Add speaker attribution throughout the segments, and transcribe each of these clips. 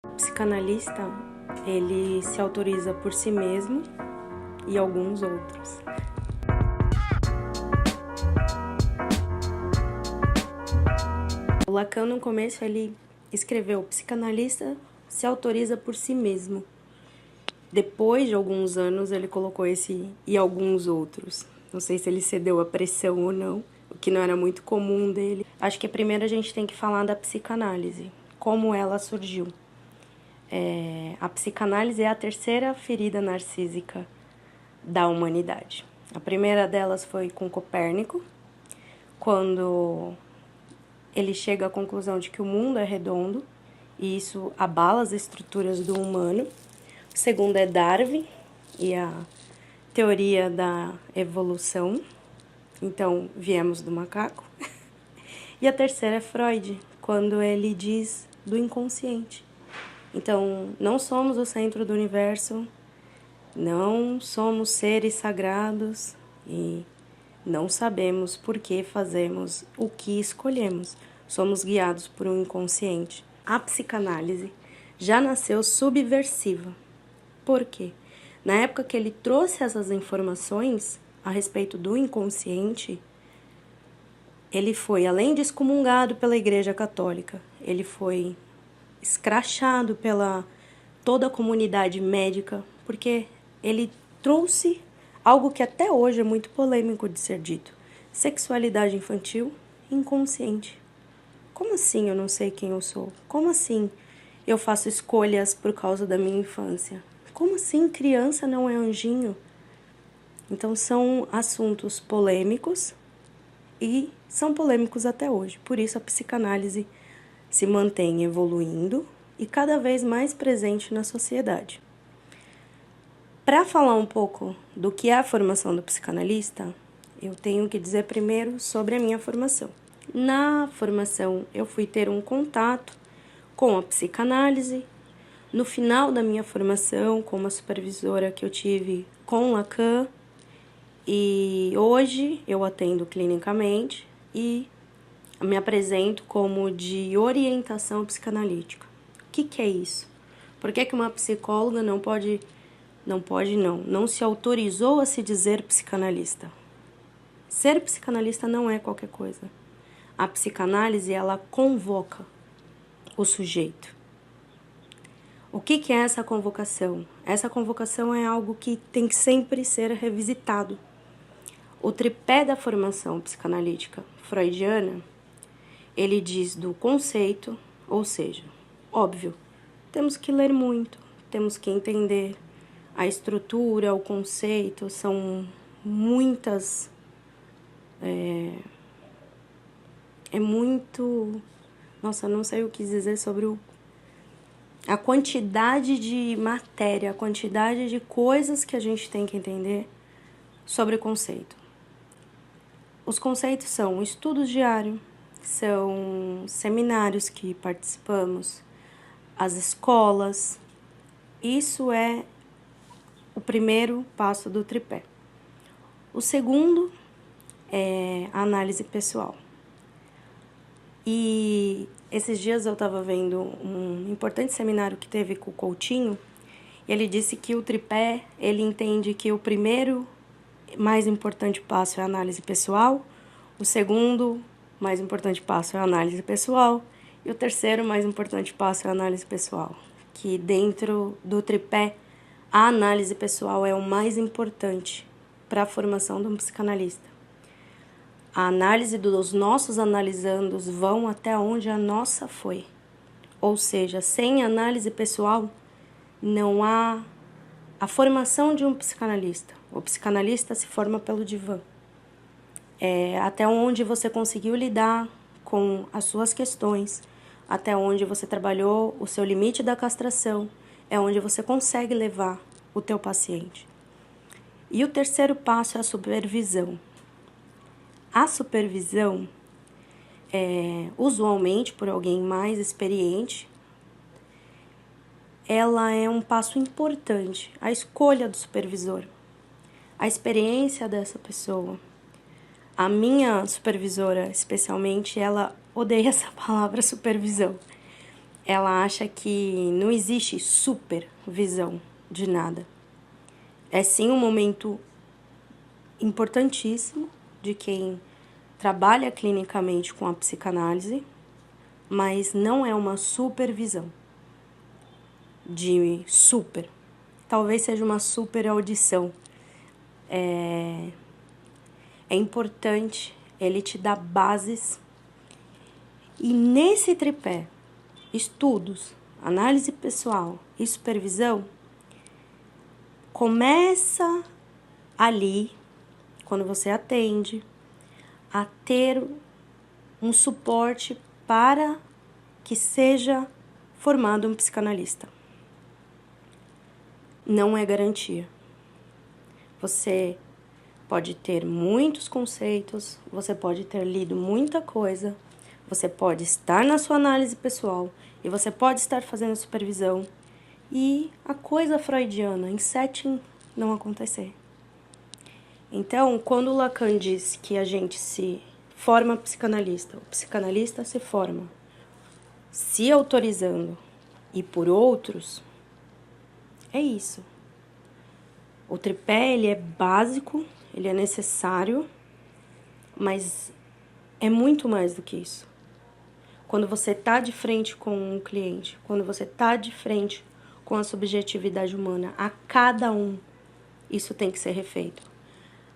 Speaker 1: O psicanalista, ele se autoriza por si mesmo e alguns outros. O Lacan, no começo, ele escreveu: o psicanalista se autoriza por si mesmo. Depois de alguns anos, ele colocou esse e alguns outros. Não sei se ele cedeu à pressão ou não, o que não era muito comum dele. Acho que primeiro a gente tem que falar da psicanálise, como ela surgiu. A psicanálise é a terceira ferida narcísica da humanidade. A primeira delas foi com Copérnico, quando ele chega à conclusão de que o mundo é redondo e isso abala as estruturas do humano. O segundo é Darwin e a teoria da evolução. Então, viemos do macaco. E a terceira é Freud, quando ele diz do inconsciente. Então, não somos o centro do universo, não somos seres sagrados e não sabemos por que fazemos o que escolhemos. Somos guiados por um inconsciente. A psicanálise já nasceu subversiva. Por quê? Na época que ele trouxe essas informações a respeito do inconsciente, ele foi, além de excomungado pela Igreja Católica, ele foi escrachado pela toda a comunidade médica, porque ele trouxe algo que até hoje é muito polêmico de ser dito: sexualidade infantil inconsciente. Como assim eu não sei quem eu sou? Como assim eu faço escolhas por causa da minha infância? Como assim criança não é anjinho? Então são assuntos polêmicos e são polêmicos até hoje. Por isso a psicanálise se mantém evoluindo e cada vez mais presente na sociedade. Para falar um pouco do que é a formação do psicanalista, eu tenho que dizer primeiro sobre a minha formação. Na formação, eu fui ter um contato com a psicanálise. No final da minha formação, com uma supervisora que eu tive com Lacan, e hoje eu atendo clinicamente e me apresento como de orientação psicanalítica. O que é isso? Por que uma psicóloga não se autorizou a se dizer psicanalista? Ser psicanalista não é qualquer coisa. A psicanálise, ela convoca o sujeito. O que é essa convocação? Essa convocação é algo que tem que sempre ser revisitado. O tripé da formação psicanalítica freudiana, ele diz do conceito, ou seja, óbvio, temos que ler muito, temos que entender a estrutura, o conceito, são muitas... Nossa, não sei o que dizer sobre a quantidade de matéria, a quantidade de coisas que a gente tem que entender sobre o conceito. Os conceitos são estudos diários, são seminários que participamos, as escolas. Isso é o primeiro passo do tripé. O segundo é a análise pessoal. E esses dias eu estava vendo um importante seminário que teve com o Coutinho, e ele disse que o tripé, ele entende que o primeiro mais importante passo é a análise pessoal, o segundo mais importante passo é a análise pessoal, e o terceiro mais importante passo é a análise pessoal. Que dentro do tripé, a análise pessoal é o mais importante para a formação de um psicanalista. A análise dos nossos analisandos vão até onde a nossa foi. Ou seja, sem análise pessoal, não há a formação de um psicanalista. O psicanalista se forma pelo divã. É até onde você conseguiu lidar com as suas questões, até onde você trabalhou o seu limite da castração, é onde você consegue levar o teu paciente. E o terceiro passo é a supervisão. A supervisão, usualmente por alguém mais experiente, ela é um passo importante, a escolha do supervisor, a experiência dessa pessoa. A minha supervisora, especialmente, ela odeia essa palavra supervisão. ela acha que não existe supervisão de nada. É sim um momento importantíssimo de quem trabalha clinicamente com a psicanálise, mas não é uma supervisão de super. Talvez seja uma super audição. É importante ele te dar bases. E nesse tripé, estudos, análise pessoal e supervisão, começa ali, quando você atende, a ter um suporte para que seja formado um psicanalista. Não é garantia. Você pode ter muitos conceitos, você pode ter lido muita coisa, você pode estar na sua análise pessoal e você pode estar fazendo supervisão e a coisa freudiana em setting não acontecer. Então, quando o Lacan diz que a gente se forma psicanalista, o psicanalista se forma se autorizando e por outros, é isso. O tripé, ele é básico, ele é necessário, mas é muito mais do que isso. Quando você está de frente com um cliente, quando você está de frente com a subjetividade humana, a cada um, isso tem que ser refeito.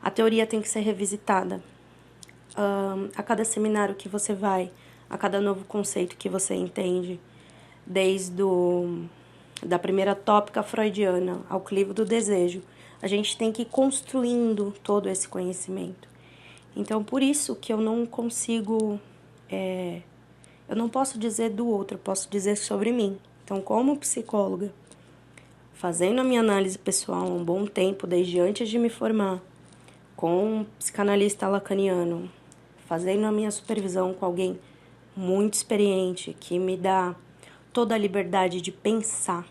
Speaker 1: A teoria tem que ser revisitada. A cada seminário que você vai, a cada novo conceito que você entende, desde da primeira tópica freudiana ao clivo do desejo, a gente tem que ir construindo todo esse conhecimento. Então, por isso que eu não consigo, eu não posso dizer do outro, eu posso dizer sobre mim. Então, como psicóloga, fazendo a minha análise pessoal há um bom tempo, desde antes de me formar, com um psicanalista lacaniano, fazendo a minha supervisão com alguém muito experiente, que me dá toda a liberdade de pensar.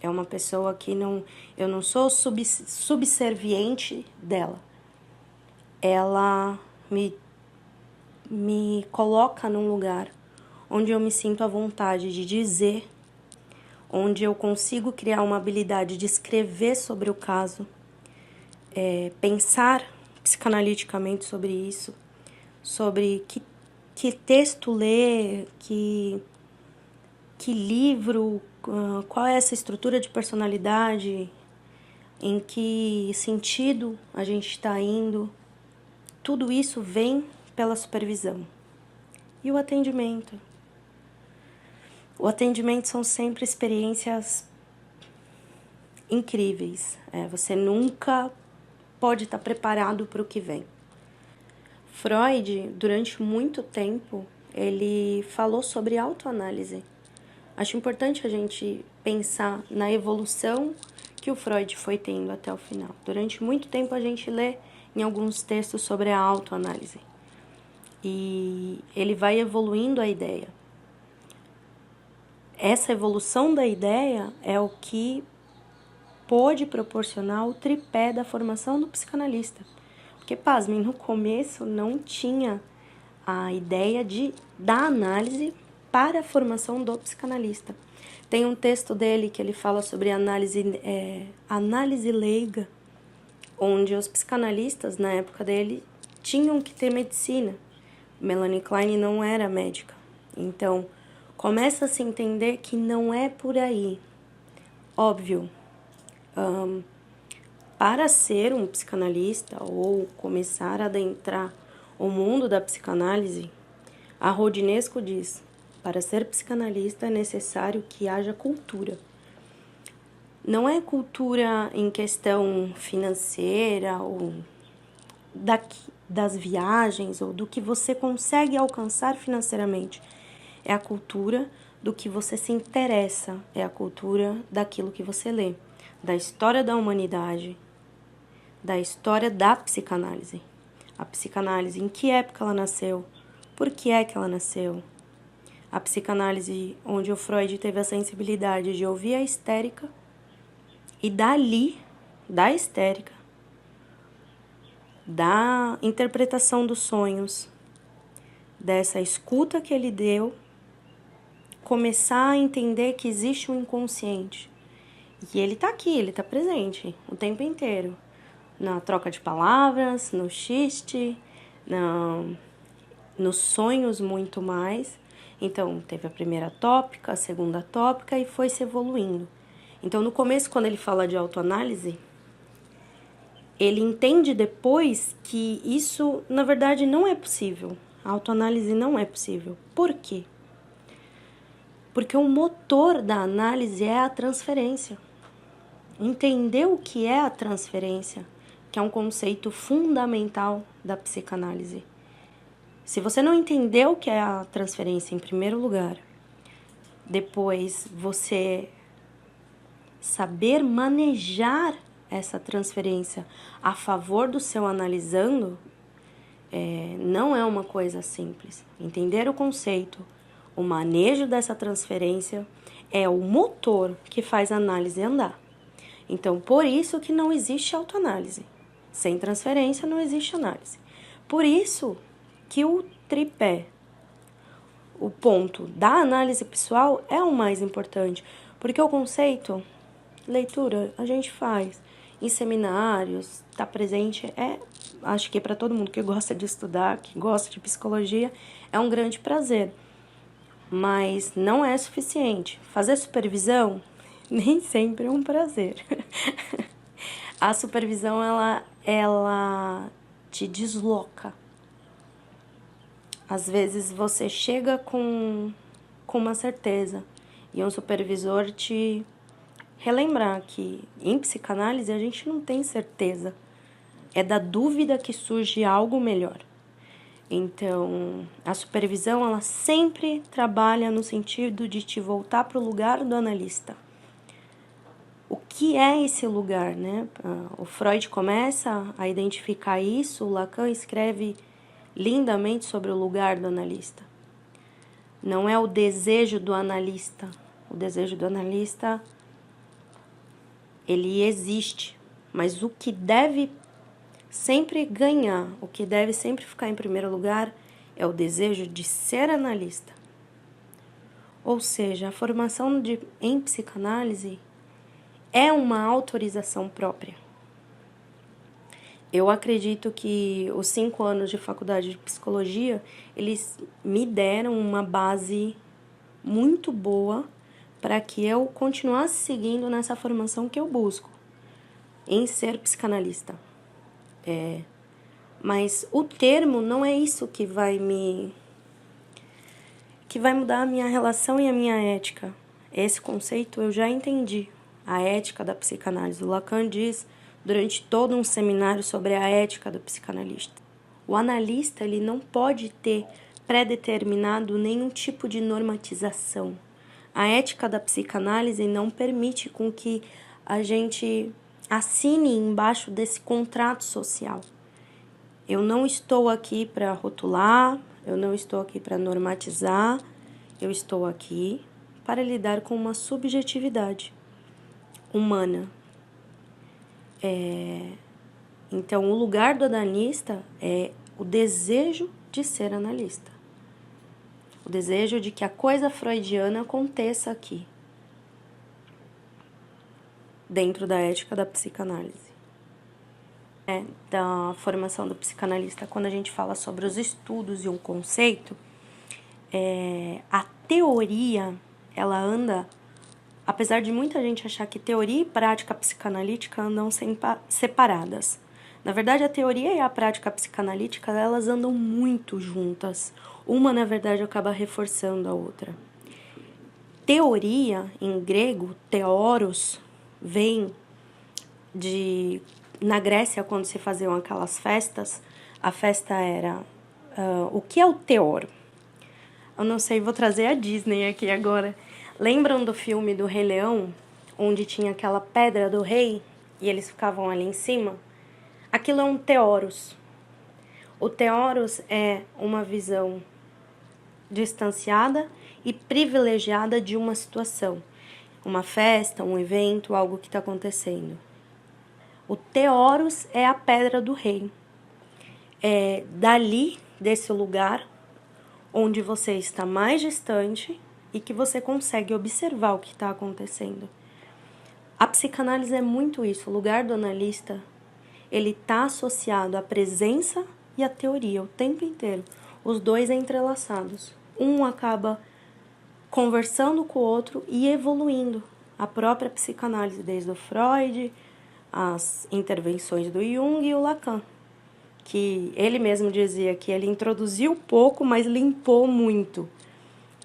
Speaker 1: É uma pessoa que eu não sou subserviente dela. Ela me coloca num lugar onde eu me sinto à vontade de dizer, onde eu consigo criar uma habilidade de escrever sobre o caso, pensar psicanaliticamente sobre isso, sobre que texto ler, que livro, qual é essa estrutura de personalidade, em que sentido a gente está indo. Tudo isso vem pela supervisão. E o atendimento? O atendimento são sempre experiências incríveis. Você nunca pode estar preparado para o que vem. Freud, durante muito tempo, ele falou sobre autoanálise. Acho importante a gente pensar na evolução que o Freud foi tendo até o final. Durante muito tempo a gente lê em alguns textos sobre a autoanálise. E ele vai evoluindo a ideia. Essa evolução da ideia é o que pôde proporcionar o tripé da formação do psicanalista. Porque, pasmem, no começo não tinha a ideia da análise para a formação do psicanalista. Tem um texto dele que ele fala sobre análise leiga, onde os psicanalistas, na época dele, tinham que ter medicina. Melanie Klein não era médica. Então, começa a se entender que não é por aí. Óbvio, para ser um psicanalista ou começar a adentrar o mundo da psicanálise, a Rodinesco diz: para ser psicanalista é necessário que haja cultura. Não é cultura em questão financeira ou das viagens ou do que você consegue alcançar financeiramente. É a cultura do que você se interessa, é a cultura daquilo que você lê, da história da humanidade, da história da psicanálise. A psicanálise, em que época ela nasceu, por que é que ela nasceu. A psicanálise onde o Freud teve a sensibilidade de ouvir a histérica e dali, da histérica, da interpretação dos sonhos, dessa escuta que ele deu, começar a entender que existe um inconsciente. E ele tá aqui, ele tá presente o tempo inteiro. Na troca de palavras, no xiste, nos sonhos muito mais. Então, teve a primeira tópica, a segunda tópica e foi se evoluindo. Então, no começo, quando ele fala de autoanálise, ele entende depois que isso, na verdade, não é possível. A autoanálise não é possível. Por quê? Porque o motor da análise é a transferência. Entender o que é a transferência, que é um conceito fundamental da psicanálise. Se você não entender o que é a transferência em primeiro lugar, depois você saber manejar essa transferência a favor do seu analisando, não é uma coisa simples. Entender o conceito, o manejo dessa transferência é o motor que faz a análise andar. Então, por isso que não existe autoanálise. Sem transferência não existe análise. Por isso que o tripé, o ponto da análise pessoal é o mais importante. Porque o conceito, leitura, a gente faz em seminários, está presente, acho que para todo mundo que gosta de estudar, que gosta de psicologia, é um grande prazer. Mas não é suficiente. Fazer supervisão nem sempre é um prazer. A supervisão, ela te desloca. Às vezes você chega com uma certeza e um supervisor te relembrar que em psicanálise a gente não tem certeza. É da dúvida que surge algo melhor. Então, a supervisão, ela sempre trabalha no sentido de te voltar para o lugar do analista. O que é esse lugar, né? O Freud começa a identificar isso, o Lacan escreve lindamente sobre o lugar do analista. Não é o desejo do analista. O desejo do analista, ele existe, mas o que deve sempre ganhar, o que deve sempre ficar em primeiro lugar é o desejo de ser analista. Ou seja, a formação em psicanálise é uma autorização própria. Eu acredito que os 5 anos de faculdade de psicologia, eles me deram uma base muito boa para que eu continuasse seguindo nessa formação que eu busco, em ser psicanalista. Mas o termo não é isso que vai mudar a minha relação e a minha ética. Esse conceito eu já entendi. A ética da psicanálise. O Lacan diz durante todo um seminário sobre a ética do psicanalista. O analista, ele não pode ter pré-determinado nenhum tipo de normatização. A ética da psicanálise não permite com que a gente assine embaixo desse contrato social. Eu não estou aqui para rotular, eu não estou aqui para normatizar, eu estou aqui para lidar com uma subjetividade humana. Então, o lugar do analista é o desejo de ser analista. O desejo de que a coisa freudiana aconteça aqui, dentro da ética da psicanálise. Da formação do psicanalista, quando a gente fala sobre os estudos e um conceito, a teoria, ela anda, apesar de muita gente achar que teoria e prática psicanalítica andam separadas. Na verdade, a teoria e a prática psicanalítica, elas andam muito juntas. Uma, na verdade, acaba reforçando a outra. Teoria, em grego, theoros, vem de... Na Grécia, quando se faziam aquelas festas, a festa era... o que é o teor? Eu não sei, vou trazer a Disney aqui agora. Lembram do filme do Rei Leão, onde tinha aquela pedra do rei e eles ficavam ali em cima? Aquilo é um teoros. O teoros é uma visão distanciada e privilegiada de uma situação. Uma festa, um evento, algo que está acontecendo. O teoros é a pedra do rei. É dali, desse lugar, onde você está mais distante, e que você consegue observar o que está acontecendo. A psicanálise é muito isso, o lugar do analista, ele está associado à presença e à teoria o tempo inteiro. Os dois entrelaçados. Um acaba conversando com o outro e evoluindo. A própria psicanálise, desde o Freud, as intervenções do Jung e o Lacan, que ele mesmo dizia que ele introduziu pouco, mas limpou muito.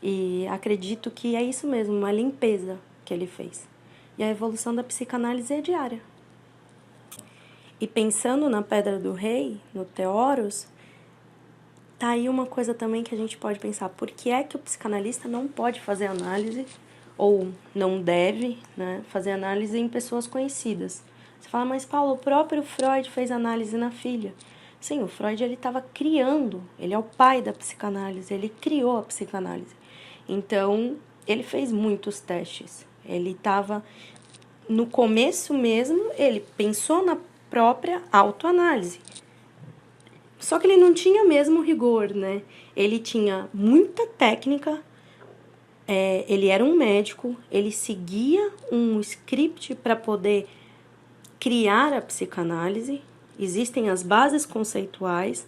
Speaker 1: E acredito que é isso mesmo, uma limpeza que ele fez. E a evolução da psicanálise é diária. E pensando na Pedra do Rei, no Teoros, tá aí uma coisa também que a gente pode pensar. Por que é que o psicanalista não pode fazer análise, ou não deve, né, fazer análise em pessoas conhecidas? Você fala, mas Paulo, o próprio Freud fez análise na filha. Sim, o Freud ele estava criando, ele é o pai da psicanálise, ele criou a psicanálise. Então, ele fez muitos testes. Ele estava, no começo mesmo, ele pensou na própria autoanálise. Só que ele não tinha mesmo rigor, né? Ele tinha muita técnica, ele era um médico, ele seguia um script para poder criar a psicanálise. Existem as bases conceituais,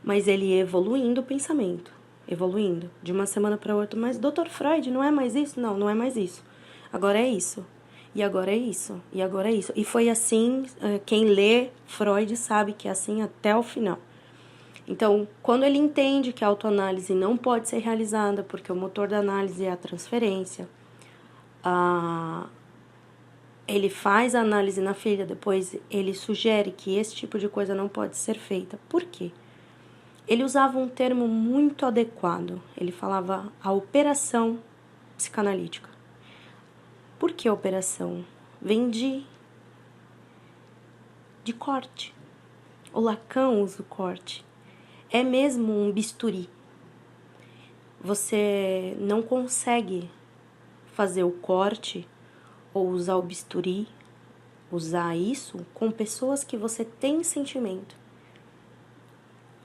Speaker 1: mas ele ia evoluindo o pensamento, evoluindo de uma semana para outra. Mas Dr. Freud não é mais isso? Não, não é mais isso. Agora é isso. E agora é isso. E agora é isso. E foi assim, quem lê Freud sabe que é assim até o final. Então, quando ele entende que a autoanálise não pode ser realizada, porque o motor da análise é a transferência, ele faz a análise na filha, depois ele sugere que esse tipo de coisa não pode ser feita. Por quê? Ele usava um termo muito adequado. Ele falava a operação psicanalítica. Por que operação? Vem de corte. O Lacan usa o corte. É mesmo um bisturi. Você não consegue fazer o corte ou usar o bisturi, usar isso com pessoas que você tem sentimento.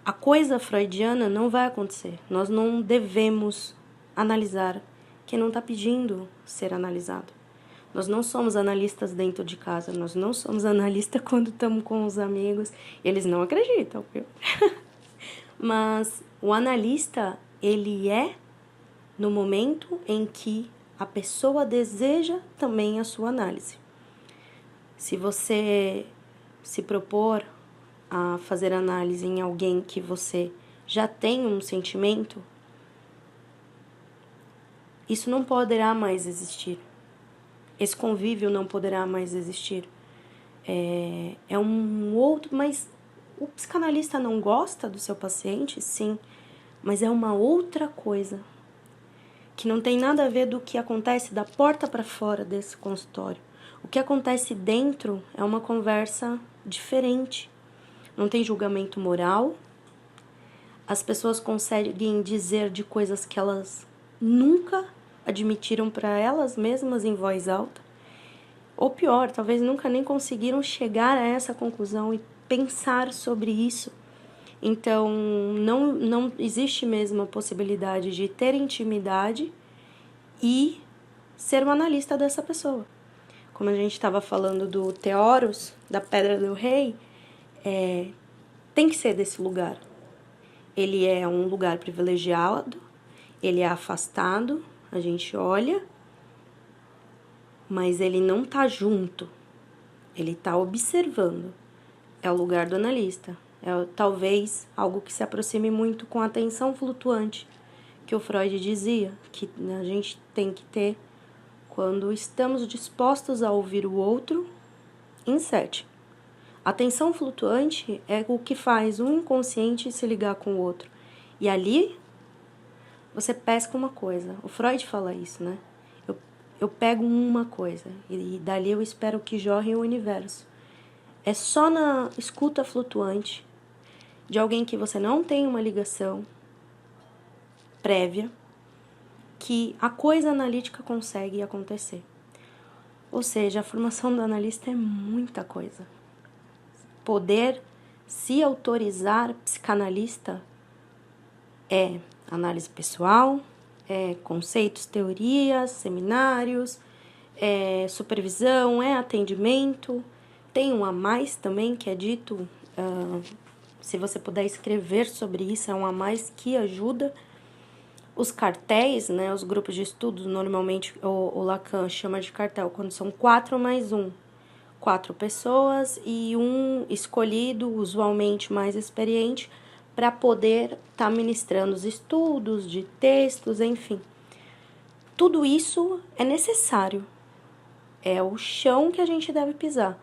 Speaker 1: A coisa freudiana não vai acontecer. Nós não devemos analisar quem não está pedindo ser analisado. Nós não somos analistas dentro de casa, nós não somos analistas quando estamos com os amigos. Eles não acreditam, viu? Mas o analista, ele é no momento em que a pessoa deseja também a sua análise. Se você se propor a fazer análise em alguém que você já tem um sentimento, isso não poderá mais existir. Esse convívio não poderá mais existir. É um outro, mas o psicanalista não gosta do seu paciente? Sim, mas é uma outra coisa, que não tem nada a ver do que acontece da porta para fora desse consultório. O que acontece dentro é uma conversa diferente. Não tem julgamento moral. As pessoas conseguem dizer de coisas que elas nunca admitiram para elas mesmas em voz alta. Ou pior, talvez nunca nem conseguiram chegar a essa conclusão e pensar sobre isso. Então, não existe mesmo a possibilidade de ter intimidade e ser um analista dessa pessoa. Como a gente estava falando do Teoros, da Pedra do Rei, tem que ser desse lugar. Ele é um lugar privilegiado, ele é afastado, a gente olha, mas ele não está junto, ele está observando. É o lugar do analista. É talvez algo que se aproxime muito com a atenção flutuante, que o Freud dizia, que a gente tem que ter quando estamos dispostos a ouvir o outro em sete. A atenção flutuante é o que faz um inconsciente se ligar com o outro. E ali, você pesca uma coisa. O Freud fala isso, né? Eu pego uma coisa e dali eu espero que jorre o universo. É só na escuta flutuante de alguém que você não tem uma ligação prévia que a coisa analítica consegue acontecer. Ou seja, a formação do analista é muita coisa. Poder se autorizar psicanalista é análise pessoal, conceitos, teorias, seminários, supervisão, atendimento. Tem um a mais também que é dito, se você puder escrever sobre isso, é um a mais que ajuda. Os cartéis, né, os grupos de estudos, normalmente o Lacan chama de cartel quando são 4 mais 1. 4 pessoas e um escolhido, usualmente mais experiente, para poder estar ministrando os estudos de textos, enfim. Tudo isso é necessário. É o chão que a gente deve pisar,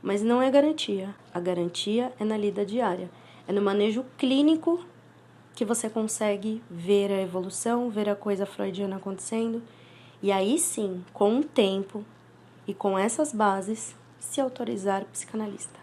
Speaker 1: mas não é garantia. A garantia é na lida diária. É no manejo clínico que você consegue ver a evolução, ver a coisa freudiana acontecendo. E aí sim, com o tempo e com essas bases, se autorizar psicanalista.